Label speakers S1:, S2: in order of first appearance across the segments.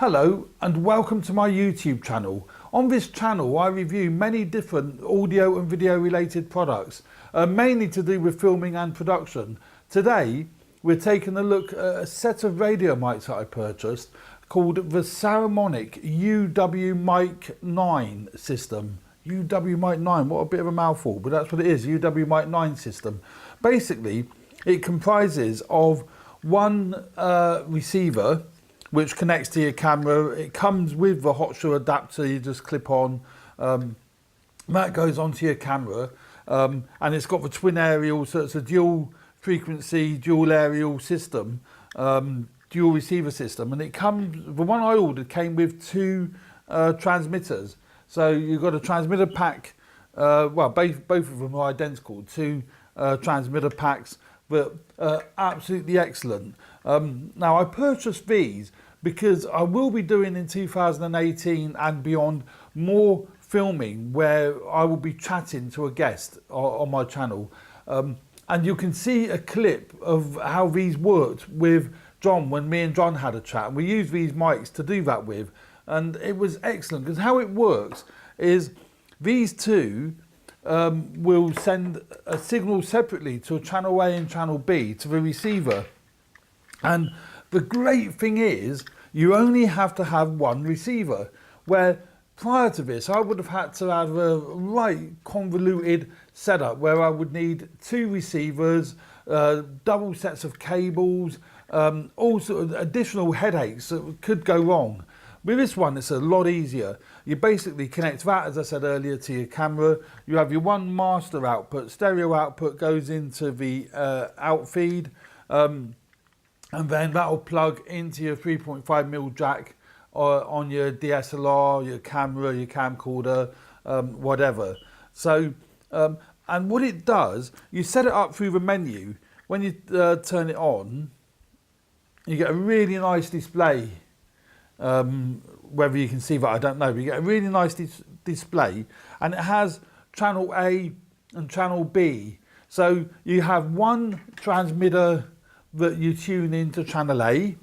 S1: Hello and welcome to my YouTube channel. On this channel I review many different audio and video related products, mainly to do with filming and production. Today we're taking a look at a set of radio mics that I purchased called the Saramonic UwMic9 system. UwMic9, what a bit of a mouthful, but that's what it is, UwMic9 system. Basically it comprises of one receiver which connects to your camera. It comes with the hot shoe adapter you just clip on. That goes onto your camera, and it's got the twin aerial, so it's a dual frequency, dual aerial system, dual receiver system. And it comes, the one I ordered came with two transmitters. So you've got a transmitter pack, well both of them are identical, two transmitter packs, but absolutely excellent. Now I purchased these because I will be doing in 2018 and beyond more filming where I will be chatting to a guest on my channel, and you can see a clip of how these worked with John when me and John had a chat, and we used these mics to do that with, and it was excellent because how it works is these two will send a signal separately to channel A and channel B to the receiver. And the great thing is you only have to have one receiver, where prior to this I would have had to have a right convoluted setup where I would need two receivers, double sets of cables, all sort of additional headaches that could go wrong. With this one it's a lot easier. You basically connect that, as I said earlier, to your camera. You have your one master output, stereo output goes into the out feed, and then that will plug into your 3.5mm jack on your DSLR, your camera, your camcorder, whatever. So, and what it does, you set it up through the menu. When you turn it on, you get a really nice display. Whether you can see that, I don't know, but you get a really nice display, and it has channel A and channel B. So you have one transmitter that you tune into channel A,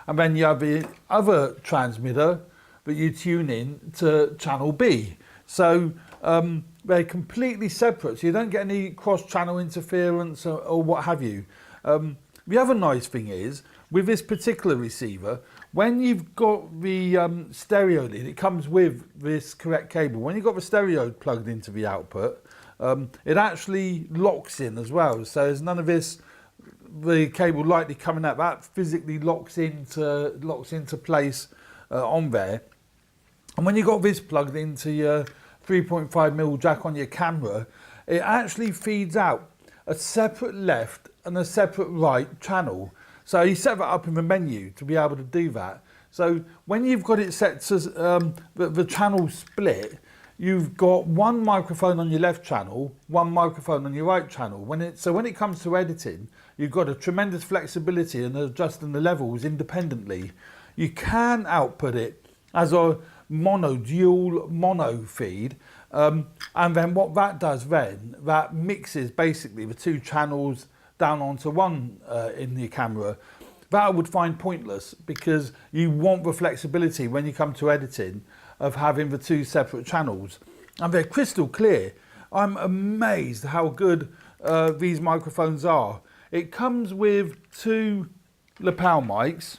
S1: and then you have the other transmitter that you tune in to channel B. So they're completely separate, so you don't get any cross-channel interference or what have you. The other nice thing is, with this particular receiver, when you've got the stereo in, it comes with this correct cable. When you've got the stereo plugged into the output, it actually locks in as well. So there's none of this, the cable lightly coming out, that physically locks into place on there. And when you've got this plugged into your 3.5mm jack on your camera, it actually feeds out a separate left and a separate right channel. So you set that up in the menu to be able to do that. So when you've got it set to the channel split, you've got one microphone on your left channel, one microphone on your right channel. When it comes to editing, you've got a tremendous flexibility in adjusting the levels independently. You can output it as a dual mono feed, and then what that does then, that mixes basically the two channels down onto one in the camera. That I would find pointless, because you want the flexibility when you come to editing of having the two separate channels, and they're crystal clear. I'm amazed how good these microphones are. It comes with two lapel mics,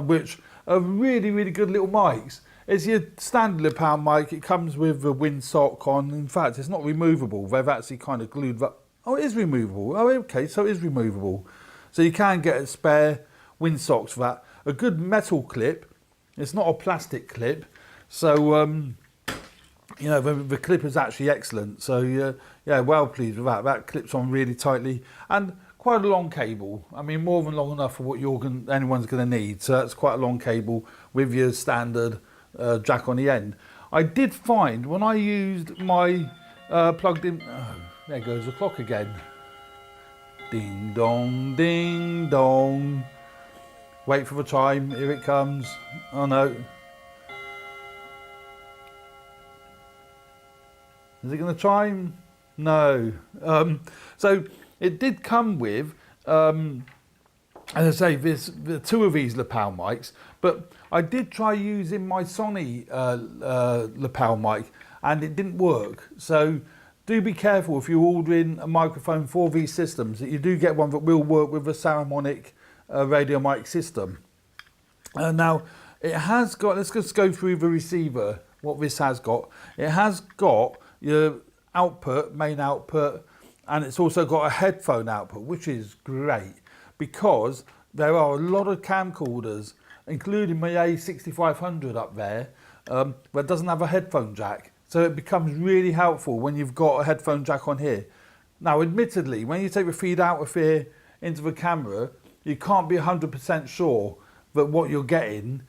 S1: which are really good little mics. It's your standard lapel mic. It comes with the windsock on. In fact, it's not removable. They've actually kind of glued that. Oh, it is removable. Oh, okay, so it is removable. So you can get a spare windsocks for that. A good metal clip. It's not a plastic clip. So, you know, the clip is actually excellent. So, yeah, well pleased with that. That clips on really tightly. And quite a long cable. I mean, more than long enough for what anyone's going to need. So that's quite a long cable with your standard jack on the end. I did find when I used my plugged in... Oh, there goes the clock again. Ding dong, ding dong. Wait for the chime, here it comes. Oh no. Is it going to chime? No. So it did come with as I say, the two of these lapel mics, but I did try using my Sony lapel mic and it didn't work. So do be careful if you're ordering a microphone for these systems that you do get one that will work with the Saramonic radio mic system. Now it has got, let's just go through the receiver, what this has got. It has got your output, main output, and it's also got a headphone output, which is great because there are a lot of camcorders, including my A6500 up there, that doesn't have a headphone jack. So it becomes really helpful when you've got a headphone jack on here. Now, admittedly, when you take the feed out of here into the camera, you can't be 100% sure that what you're getting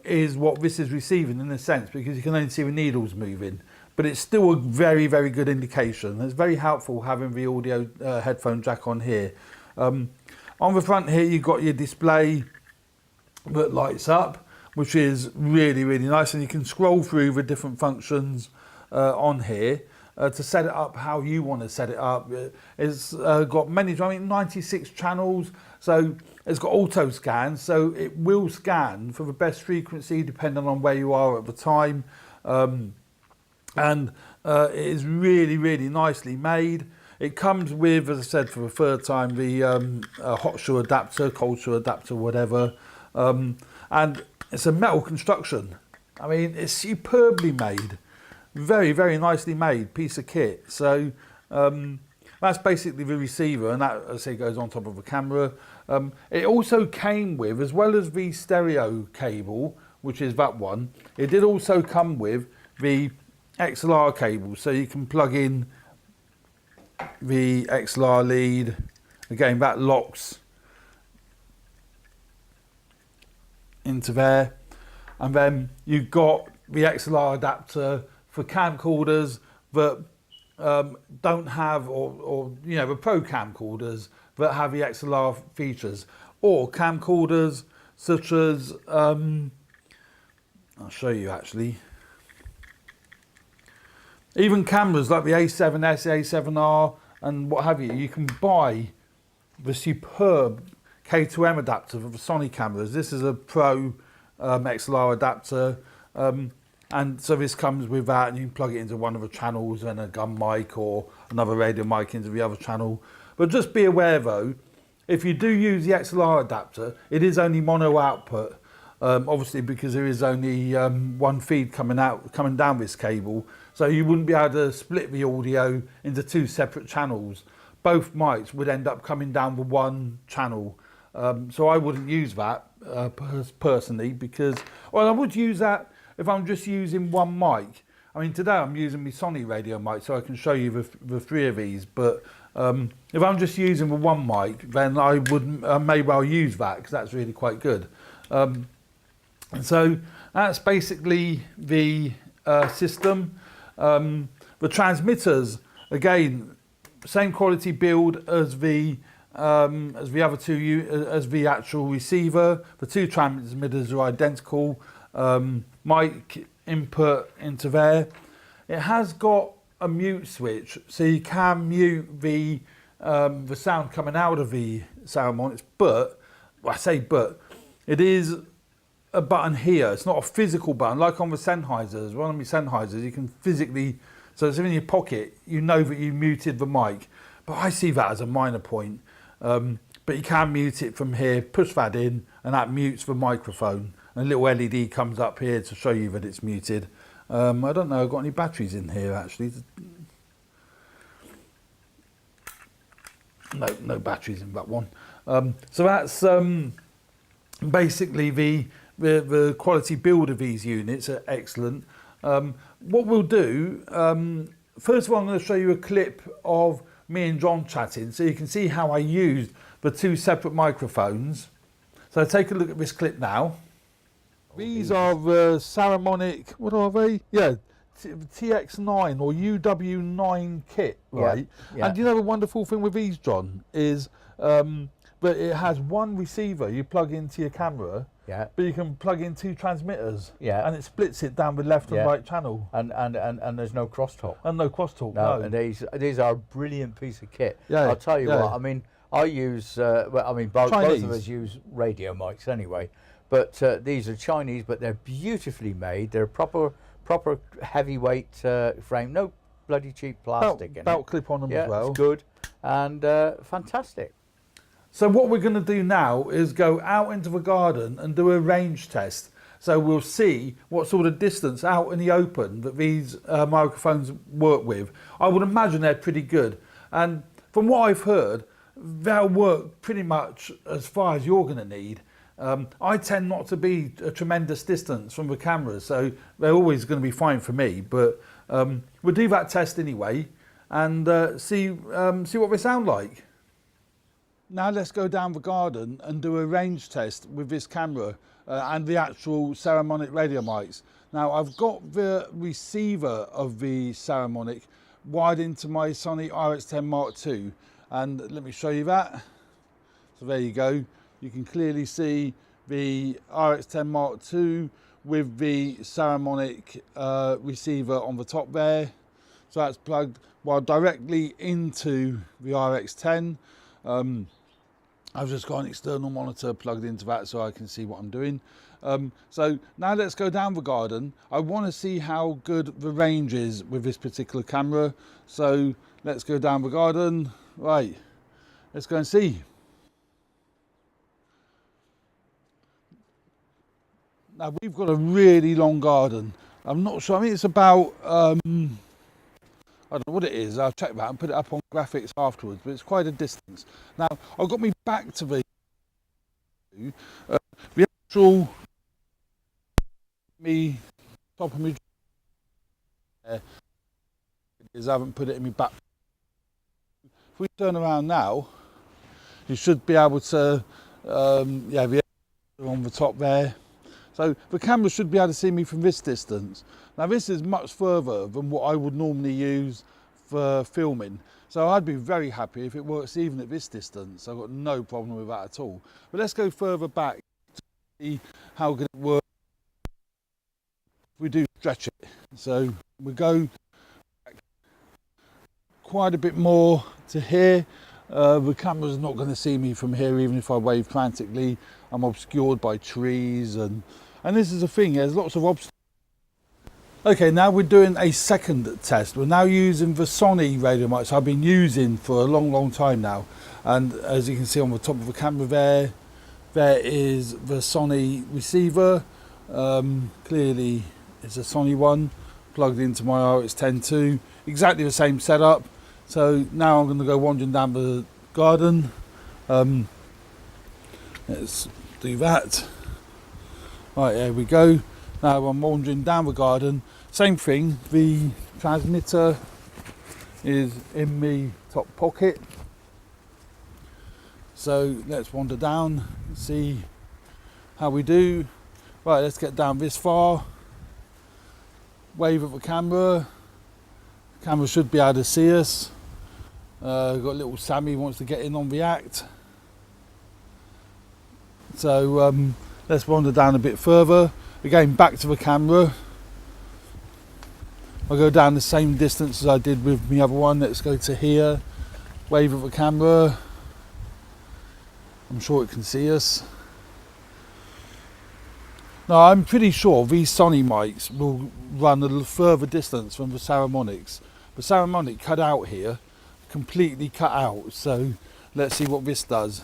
S1: is what this is receiving in a sense, because you can only see the needles moving. But it's still a very, very good indication. It's very helpful having the audio headphone jack on here. On the front here, you've got your display that lights up, which is really, really nice. And you can scroll through the different functions on here to set it up how you want to set it up. It's got many, 96 channels. So it's got auto scan. So it will scan for the best frequency depending on where you are at the time. And it is really, really nicely made. It comes with, as I said for the third time, the hot shoe adapter, cold shoe adapter, whatever. And it's a metal construction. I mean, it's superbly made. Very, very nicely made piece of kit. So that's basically the receiver, and that, as I say, goes on top of the camera. It also came with, as well as the stereo cable, which is that one, it did also come with the XLR cable, so you can plug in the XLR lead. Again, that locks into there, and then you've got the XLR adapter for camcorders that don't have, or you know, the pro camcorders that have the XLR features, or camcorders such as I'll show you actually. Even cameras like the A7S, A7R and what have you, you can buy the superb K2M adapter for the Sony cameras. This is a Pro XLR adapter, and so this comes with that, and you can plug it into one of the channels and a gun mic or another radio mic into the other channel. But just be aware though, if you do use the XLR adapter, it is only mono output, obviously because there is only one feed coming down this cable. So you wouldn't be able to split the audio into two separate channels. Both mics would end up coming down the one channel. So I wouldn't use that personally, because, well, I would use that if I'm just using one mic. I mean, today I'm using my Sony radio mic, so I can show you the three of these. But if I'm just using the one mic, then I would may well use that, because that's really quite good. And so that's basically the system. The transmitters, again, same quality build as the other two, as the actual receiver. The two transmitters are identical. Mic input into there. It has got a mute switch, so you can mute the sound coming out of the Saramonics. But, well, I say but, it is a button here. It's not a physical button like on the Sennheisers. One of my Sennheisers, you can physically, so it's in your pocket, you know that you muted the mic. But I see that as a minor point. But you can mute it from here, push that in, and that mutes the microphone. And a little LED comes up here to show you that it's muted. I don't know, I've got any batteries in here actually. No batteries in that one. So that's basically the quality build of these units are excellent. What we'll do, first of all, I'm going to show you a clip of me and John chatting, so you can see how I used the two separate microphones. So take a look at this clip now. These are the Saramonic, what are they? Yeah, TX9 or UwMic9 kit, right? Yeah, yeah. And you know the wonderful thing with these, John, is but it has one receiver you plug into your camera, yeah, but you can plug in two transmitters, yeah, and it splits it down the left and right channel.
S2: And there's no crosstalk.
S1: And no crosstalk, no.
S2: And these are a brilliant piece of kit.
S1: Yeah,
S2: I'll tell you what, I mean, I use, well, I mean, both
S1: Chinese.
S2: of us use radio mics anyway, but these are Chinese, but they're beautifully made. They're proper heavyweight frame, no bloody cheap plastic in
S1: belt
S2: it.
S1: clip on them
S2: Yeah,
S1: as well.
S2: it's good and fantastic.
S1: So what we're going to do now is go out into the garden and do a range test. So we'll see what sort of distance out in the open that these microphones work with. I would imagine they're pretty good. And from what I've heard, they'll work pretty much as far as you're going to need. I tend not to be a tremendous distance from the cameras, so they're always going to be fine for me. But we'll do that test anyway and see what they sound like. Now let's go down the garden and do a range test with this camera and the actual Saramonic radio mics. Now I've got the receiver of the Saramonic wired into my Sony RX10 Mark II, and let me show you that. So there you go. You can clearly see the RX10 Mark II with the Saramonic receiver on the top there. So that's plugged directly into the RX10. I've just got an external monitor plugged into that so I can see what I'm doing. So now let's go down the garden. I want to see how good the range is with this particular camera. So let's go down the garden. Right, let's go and see. Now we've got a really long garden. I'm not sure, I mean it's about, I don't know what it is, I'll check that and put it up on graphics afterwards, but it's quite a distance. Now, I've got me back to the actual top of me is I haven't put it in my back. If we turn around now, you should be able to, yeah, the on the top there. So the camera should be able to see me from this distance. Now this is much further than what I would normally use for filming. So I'd be very happy if it works even at this distance. I've got no problem with that at all. But let's go further back to see how good it works if we do stretch it. So we go back quite a bit more to here. The camera's not going to see me from here even if I wave frantically. I'm obscured by trees and this is the thing, there's lots of obstacles. Okay, now we're doing a second test. We're now using the Sony radio mics I've been using for a long time now. And as you can see on the top of the camera there is the Sony receiver. Clearly it's a Sony one plugged into my RX10 II. Exactly the same setup. So now I'm going to go wandering down the garden. Let's do that. Right, there we go. Now I'm wandering down the garden. Same thing, the transmitter is in my top pocket. So let's wander down and see how we do. Right, let's get down this far. Wave at the camera. The camera should be able to see us. Got little Sammy wants to get in on the act. So let's wander down a bit further. Again, back to the camera. I'll go down the same distance as I did with the other one. Let's go to here. Wave at the camera. I'm sure it can see us. Now, I'm pretty sure these Sony mics will run a little further distance from the Saramonics. The Saramonic cut out here, completely cut out. So let's see what this does.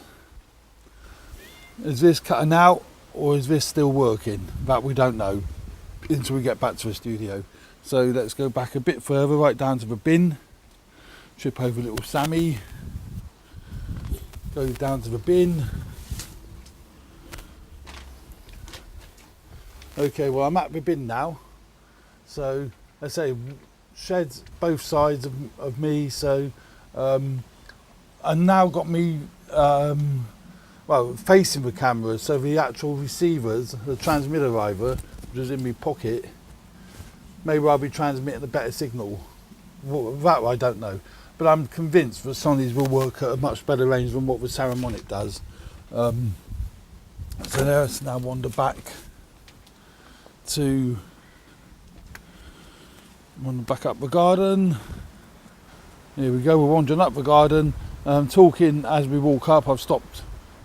S1: Is this cutting out or is this still working? That we don't know until we get back to the studio. So let's go back a bit further, right down to the bin. Trip over little Sammy. Go down to the bin. Okay, well I'm at the bin now. So let's say sheds both sides of me. So I now got me well, facing the camera, so the actual receivers, the transmitter either, which is in my pocket, maybe I'll be transmitting a better signal. That I don't know, but I'm convinced that Sony's will work at a much better range than what the Saramonic does. So let's now wander back up the garden. Here we go, we're wandering up the garden. talking as we walk up. I've stopped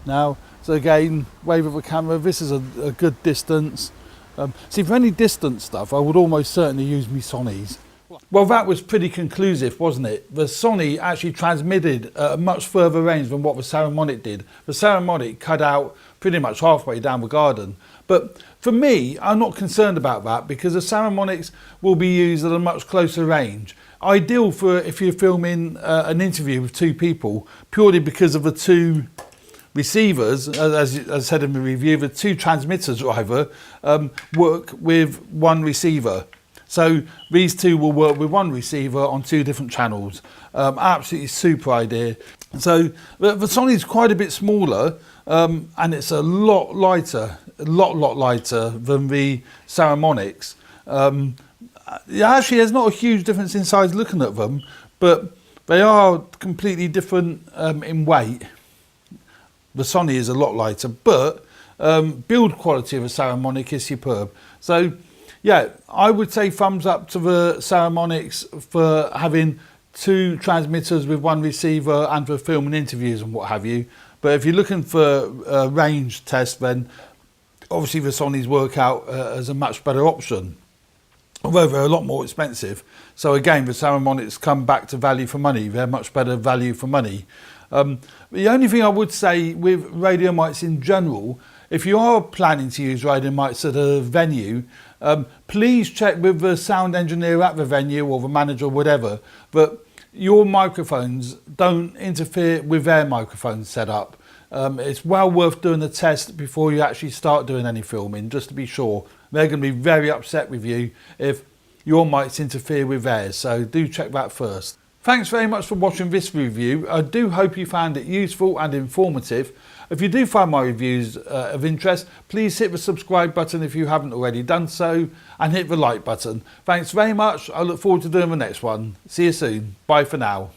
S1: now. So again, wave of a camera. This is a good distance. See, for any distance stuff, I would almost certainly use my Sonys. Well, that was pretty conclusive, wasn't it? The Sony actually transmitted at a much further range than what the Saramonic did. The Saramonic cut out pretty much halfway down the garden. But for me, I'm not concerned about that because the Saramonics will be used at a much closer range. Ideal for if you're filming an interview with two people, purely because of the two receivers, as I said in the review, the two transmitters rather, work with one receiver. So these two will work with one receiver on two different channels. Absolutely super idea. So the Sony's quite a bit smaller and it's a lot lighter, a lot lighter than the Saramonics. Actually, there's not a huge difference in size looking at them, but they are completely different in weight. The Sony is a lot lighter, but build quality of a Saramonic is superb. So yeah, I would say thumbs up to the Saramonics for having two transmitters with one receiver and for filming interviews and what have you. But if you're looking for a range test, then obviously the Sonys work out as a much better option, although they're a lot more expensive. So again, the Saramonics come back to value for money. They're much better value for money. The only thing I would say with radio mics in general, if you are planning to use radio mics at a venue, please check with the sound engineer at the venue or the manager or whatever that your microphones don't interfere with their microphone setup. It's well worth doing a test before you actually start doing any filming, just to be sure. They're going to be very upset with you if your mics interfere with theirs, so do check that first. Thanks very much for watching this review. I do hope you found it useful and informative. If you do find my reviews of interest, please hit the subscribe button if you haven't already done so, and hit the like button. Thanks very much. I look forward to doing the next one. See you soon. Bye for now.